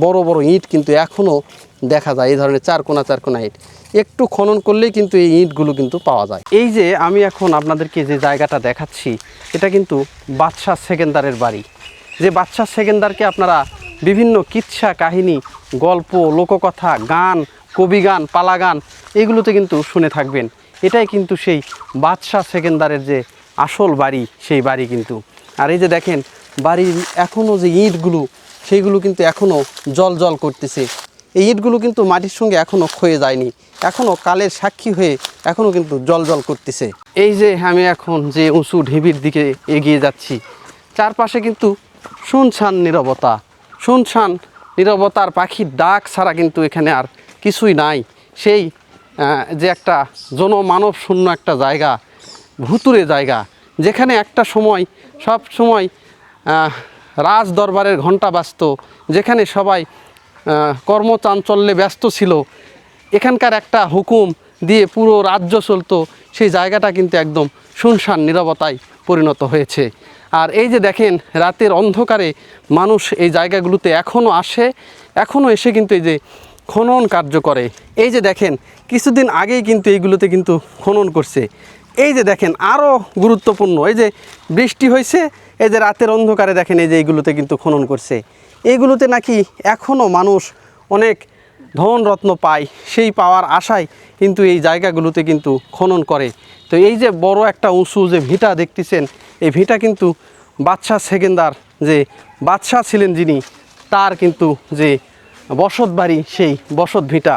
বড় বড় ইট কিন্তু এখনও দেখা যায়, এই ধরনের চারকোনা ইট একটু খনন করলেই কিন্তু এই ইটগুলো কিন্তু পাওয়া যায়। এই যে আমি এখন আপনাদেরকে যে জায়গাটা দেখাচ্ছি, এটা কিন্তু বাদশাহ সেকেন্দারের বাড়ি। যে বাদশাহ সেকেন্দারকে আপনারা বিভিন্ন কিচ্ছা কাহিনী, গল্প, লোককথা, গান, কবিগান, পালাগান এগুলোতে কিন্তু শুনে থাকবেন। এটাই কিন্তু সেই বাদশাহ সেকেন্দারের যে আসল বাড়ি, সেই বাড়ি কিন্তু। আর এই যে দেখেন বাড়ির এখনও যে ইটগুলো, সেইগুলো কিন্তু এখনও জল জল করতেছে। এই ইটগুলো কিন্তু মাটির সঙ্গে এখনও ক্ষয়ে যায়নি, এখনও কালের সাক্ষী হয়ে এখনও কিন্তু জল জল করতেছে। এই যে আমি এখন যে উঁচু ঢিবির দিকে এগিয়ে যাচ্ছি, চারপাশে কিন্তু শুনশান নীরবতা, শুনশান নীরবতার পাখির ডাক ছাড়া কিন্তু এখানে আর কিছুই নাই। সেই যে একটা জনমানব শূন্য একটা জায়গা, ভুতুরে জায়গা, যেখানে একটা সময় সব সময় রাজ দরবারের ঘণ্টা বাজত, যেখানে সবাই কর্মচাঞ্চল্যে ব্যস্ত ছিল, এখানকার একটা হুকুম দিয়ে পুরো রাজ্য চলতো, সেই জায়গাটা কিন্তু একদম শুনশান নীরবতায় পরিণত হয়েছে। আর এই যে দেখেন রাতের অন্ধকারে মানুষ এই জায়গাগুলোতে এখনও আসে, এখনও এসে কিন্তু এই যে খনন কার্য করে। এই যে দেখেন কিছুদিন আগেই কিন্তু এইগুলোতে কিন্তু খনন করছে। এই যে দেখেন আরও গুরুত্বপূর্ণ, এই যে বৃষ্টি হয়েছে, এই যে রাতের অন্ধকারে দেখেন এই যে এইগুলোতে কিন্তু খনন করছে। এইগুলোতে নাকি এখনও মানুষ অনেক ধন রত্ন পায়, সেই পাওয়ার আশায় কিন্তু এই জায়গাগুলোতে কিন্তু খনন করে। তো এই যে বড় একটা উঁচু যে ভিটা দেখতেছেন, এই ভিটা কিন্তু বাদশাহ সেকেন্দার, যে বাদশাহ ছিলেন যিনি, তার কিন্তু যে বসত বাড়ি, সেই বসত ভিটা।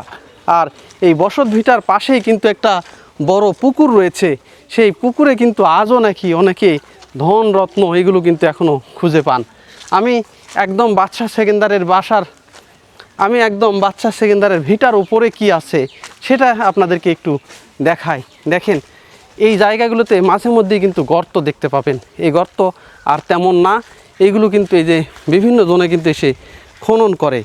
আর এই বসত ভিটার পাশেই কিন্তু একটা বড় পুকুর রয়েছে। সেই পুকুরে কিন্তু আজও নাকি অনেকে ধন রত্ন এগুলো কিন্তু এখনও খুঁজে পান। আমি একদম বাদশাহ সেকেন্দারের ভিটার উপরে কি আছে সেটা আপনাদেরকে একটু দেখাই। দেখেন এই জায়গাগুলোতে মাঝে মধ্যেই কিন্তু গর্ত দেখতে পাবেন। এই গর্ত আর তেমন না, এইগুলো কিন্তু এই যে বিভিন্ন জনে কিন্তু এসে খনন করে।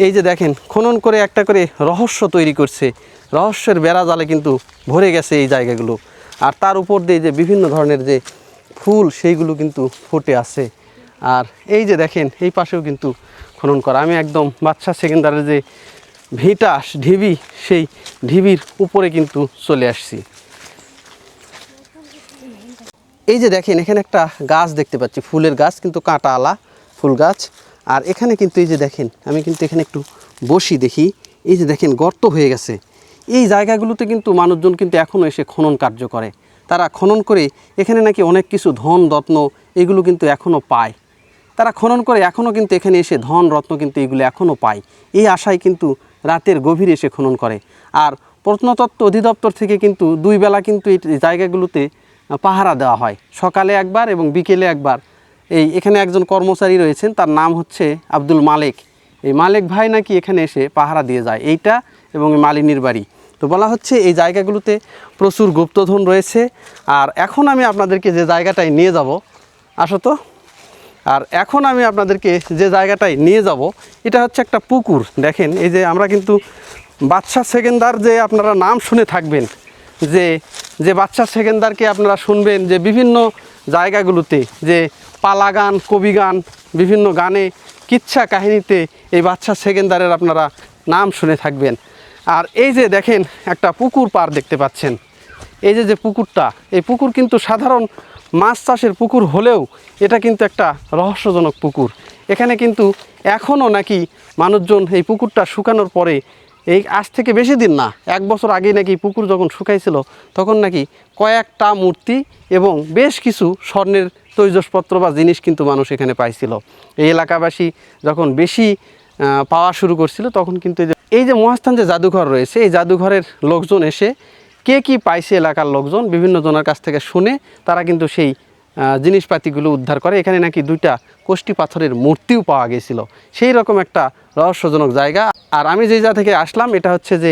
এই যে দেখেন খনন করে একটা করে রহস্য তৈরি করছে, রহস্যের বেড়া জালে কিন্তু ভরে গেছে এই জায়গাগুলো। আর তার উপর দিয়ে যে বিভিন্ন ধরনের যে ফুল, সেইগুলো কিন্তু ফুটে আছে। আর এই যে দেখেন এই পাশেও কিন্তু খনন করা। আমি একদম বাদশাহ সেকেন্দারের যে ভিটা ঢিবি, সেই ঢিবির উপরে কিন্তু চলে আসছি। এই যে দেখেন এখানে একটা গাছ দেখতে পাচ্ছি, ফুলের গাছ, কিন্তু কাঁটাওয়ালা ফুল গাছ। আর এখানে কিন্তু এই যে দেখেন আমি কিন্তু এখানে একটু বসি দেখি, এই যে দেখেন গর্ত হয়ে গেছে। এই জায়গাগুলোতে কিন্তু মানুষজন কিন্তু এখনও এসে খনন কার্য করে। তারা খনন করে এখানে নাকি অনেক কিছু ধন রত্ন এগুলো কিন্তু এখনও পায়। তারা খনন করে এখনও কিন্তু এখানে এসে ধন রত্ন কিন্তু এগুলো এখনও পায়। এই আশায় কিন্তু রাতের গভীরে এসে খনন করে। আর প্রত্নতত্ত্ব অধিদপ্তর থেকে কিন্তু দুই বেলা কিন্তু এই জায়গাগুলোতে পাহারা দেওয়া হয়, সকালে একবার এবং বিকেলে একবার। এখানে একজন কর্মচারী রয়েছেন, তার নাম হচ্ছে আব্দুল মালেক। এই মালেক ভাই নাকি এখানে এসে পাহারা দিয়ে যায়, এইটা এবং মালিনীর বাড়ি। তো বলা হচ্ছে এই জায়গাগুলোতে প্রচুর গুপ্তধন রয়েছে। আর এখন আমি আপনাদেরকে যে জায়গাটায় নিয়ে যাব, আসো তো। আর এখন আমি আপনাদেরকে যে জায়গাটায় নিয়ে যাব, এটা হচ্ছে একটা পুকুর। দেখেন এই যে আমরা কিন্তু বাদশাহ সেকেন্দার, যে আপনারা নাম শুনে থাকবেন, যে বাদশাহ সেকেন্দারকে আপনারা শুনবেন যে বিভিন্ন জায়গাগুলোতে যে পালাগান, কবিগান, বিভিন্ন গানে, কিচ্ছা কাহিনীতে এই বাদশাহ সেকেন্দারের আপনারা নাম শুনে থাকবেন। আর এই যে দেখেন একটা পুকুর পাড় দেখতে পাচ্ছেন, এই যে পুকুরটা, এই পুকুর কিন্তু সাধারণ মাছ চাষের পুকুর হলেও এটা কিন্তু একটা রহস্যজনক পুকুর। এখানে কিন্তু এখনও নাকি মানুষজন এই পুকুরটা শুকানোর পরে, এই আজ থেকে বেশি দিন না, 1 বছর আগেই নাকি পুকুর যখন শুকাইছিল তখন নাকি কয়েকটা মূর্তি এবং বেশ কিছু স্বর্ণের তৈজসপত্র বা জিনিস কিন্তু মানুষ এখানে পাইছিল। এই এলাকাবাসী যখন বেশি পাওয়া শুরু করছিল তখন কিন্তু এই যে মহাস্থান যে জাদুঘর রয়েছে, এই জাদুঘরের লোকজন এসে কে কী পাইছে, এলাকার লোকজন বিভিন্ন জনের কাছ থেকে শুনে তারা কিন্তু সেই জিনিসপাতিগুলো উদ্ধার করে। এখানে নাকি 2টা কোষ্ঠী পাথরের মূর্তিও পাওয়া গেছিল। সেই রকম একটা রহস্যজনক জায়গা। আর আমি যে জায়গা থেকে আসলাম, এটা হচ্ছে যে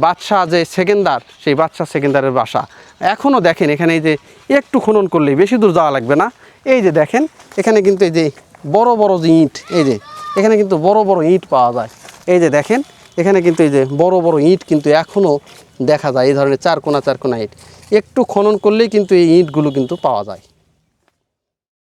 বাদশাহ যে সেকেন্দার, সেই বাদশাহ সেকেন্দারের বাসা। এখনও দেখেন এখানে এই যে একটু খনন করলেই, বেশি দূর যাওয়া লাগবে না, এই যে দেখেন এখানে কিন্তু এই যে বড় বড় যে ইট, এই যে এখানে কিন্তু বড় বড় ইট পাওয়া যায়। এই যে দেখেন এখানে কিন্তু এই যে বড় বড় ইট কিন্তু এখনও দেখা যায়, এই ধরনের চারকোনা ইট। একটু খনন করলেই কিন্তু এই ইটগুলো কিন্তু পাওয়া যায়।